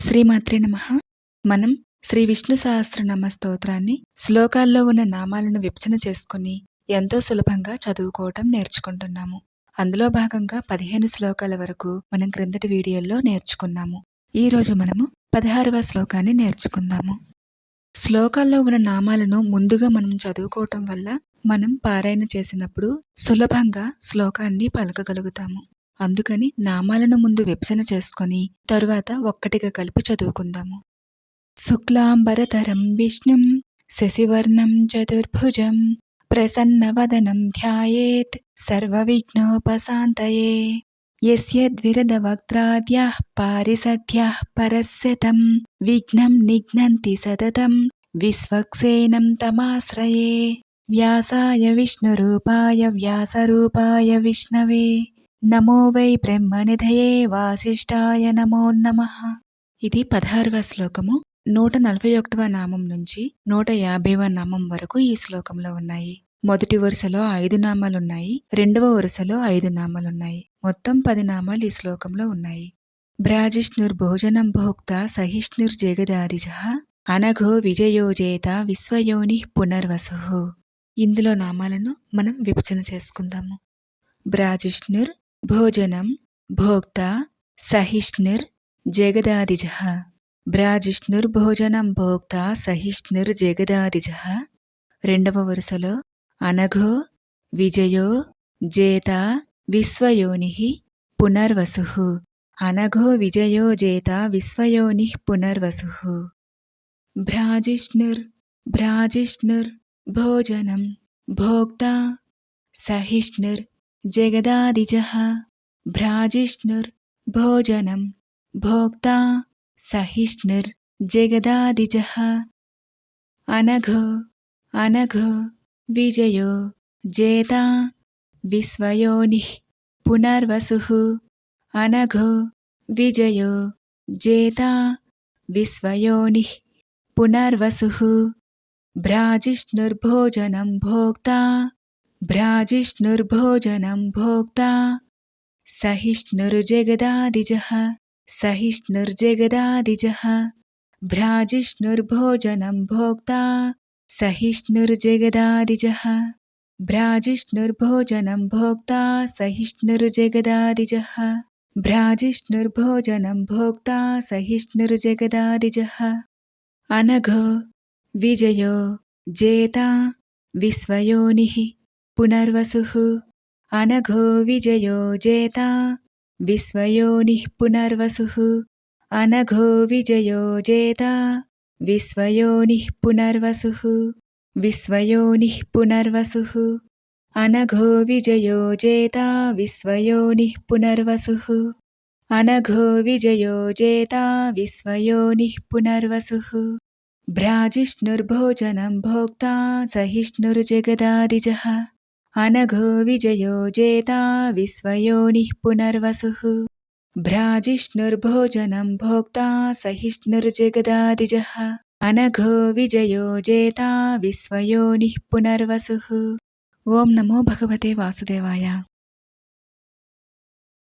శ్రీమాత్రే నమః. మనం శ్రీ విష్ణు సహస్రనామ స్తోత్రాన్ని శ్లోకాల్లో ఉన్న నామాలను విభజన చేసుకుని ఎంతో సులభంగా చదువుకోవటం నేర్చుకుంటున్నాము. అందులో భాగంగా 15 శ్లోకాల వరకు మనం క్రిందటి వీడియోల్లో నేర్చుకున్నాము. ఈరోజు మనము 16వ శ్లోకాన్ని నేర్చుకుందాము. శ్లోకాల్లో ఉన్న నామాలను ముందుగా మనం చదువుకోవటం వల్ల మనం పారాయణ చేసినప్పుడు సులభంగా శ్లోకాన్ని పలకగలుగుతాము. అందుకని నామాలను ముందు విభజన చేసుకొని తరువాత ఒక్కటిగా కలిపి చదువుకుందాము. శుక్లాంబరధరం విష్ణుం శశివర్ణం చతుర్భుజం ప్రసన్నవదనం ధ్యాయేత్ సర్వవిఘ్నోపశాంతయే. యస్యద్విరదవక్త్రాద్యాః పారిషద్యాః పరస్యతం విఘ్నం నిఘ్నంతి సతతం విశ్వక్సేనం తమాశ్రయే. వ్యాసాయ విష్ణురూపాయ వ్యాసరూపాయ విష్ణవే నమో వై బ్రహ్మనిధయే వాసిష్ఠాయ నమో నమః. ఇది 16వ శ్లోకము. 141వ నామం నుంచి 150వ నామం వరకు ఈ శ్లోకంలో ఉన్నాయి. మొదటి వరుసలో 5 నామాలున్నాయి, రెండవ వరుసలో 5 నామాలున్నాయి. మొత్తం 10 నామాలు ఈ శ్లోకంలో ఉన్నాయి. భ్రాజిష్ణుర్భోజనం భోక్త సహిష్ణుర్జగదాదిజః అనఘో విజయోజేత విశ్వయోని పునర్వసుః. ఇందులో నామాలను మనం విభజన చేసుకుందాము. భ్రాజిష్ణుర్ భోజనం భోక్త సహిష్ణుర్ జగదాదిజః. భ్రాజిష్ణుర్భోజనం భోక్త సహిష్ణుర్జగదాదిజః. రెండవ వరుసలో అనఘో విజయో జేత విశ్వయోనిః పునర్వసుః. అనఘో విజయో జేత విశ్వయోనిః పునర్వసుః. భ్రాజిష్ణుర్ భోజనం భోక్త సహిష్ణుర్ జగదాదిజః. భ్రాజిష్ణుర్ భోజనం భోక్త సహిష్ణుర్ జగదాదిజః. అనఘో విజయో జేత విశ్వయోనిః పునర్వసుః. అనఘో విజయో జేత విశ్వయోనిః పునర్వసుః. భ్రాజిష్ణుర్భోజనం భోక్త సహిష్ణుర్జగదాదిజః. భ్రాజిష్ణుర్భోజనం భోక్త సహిష్ణుర్జగదాదిజః. భ్రాజిష్ణుర్భోజనం భోక్త సహిష్ణుర్జగదాదిజః. భ్రాజిష్ణుర్భోజనం భోక్త సహిష్ణుర్జగదాదిజః. అనఘో విజయో జేత విశ్వయోనిః పునర్వసుః. అనఘో విజయో జేత విశ్వయోనిః పునర్వసుః. అనఘో విజయో జేత విశ్వయోనిః పునర్వసుః. విశ్వయోనిః పునర్వసుః. అనఘో విజయో జేత విశ్వయోనిః పునర్వసుః. అనఘో విజయో జేత విశ్వయోనిః పునర్వసుః. భ్రాజిష్ణుర్భోజనం భోక్త సహిష్ణుర్జగదాదిజః. అనఘో విజయో జేత విశ్వయోనిః పునర్వసుః. భ్రాజిష్ణుర్భోజనం భోక్త సహిష్ణుర్జగదాదిజః. అనఘో విజయో జేత విశ్వయోనిః పునర్వసుః. ఓం నమో భగవతే వాసుదేవాయ.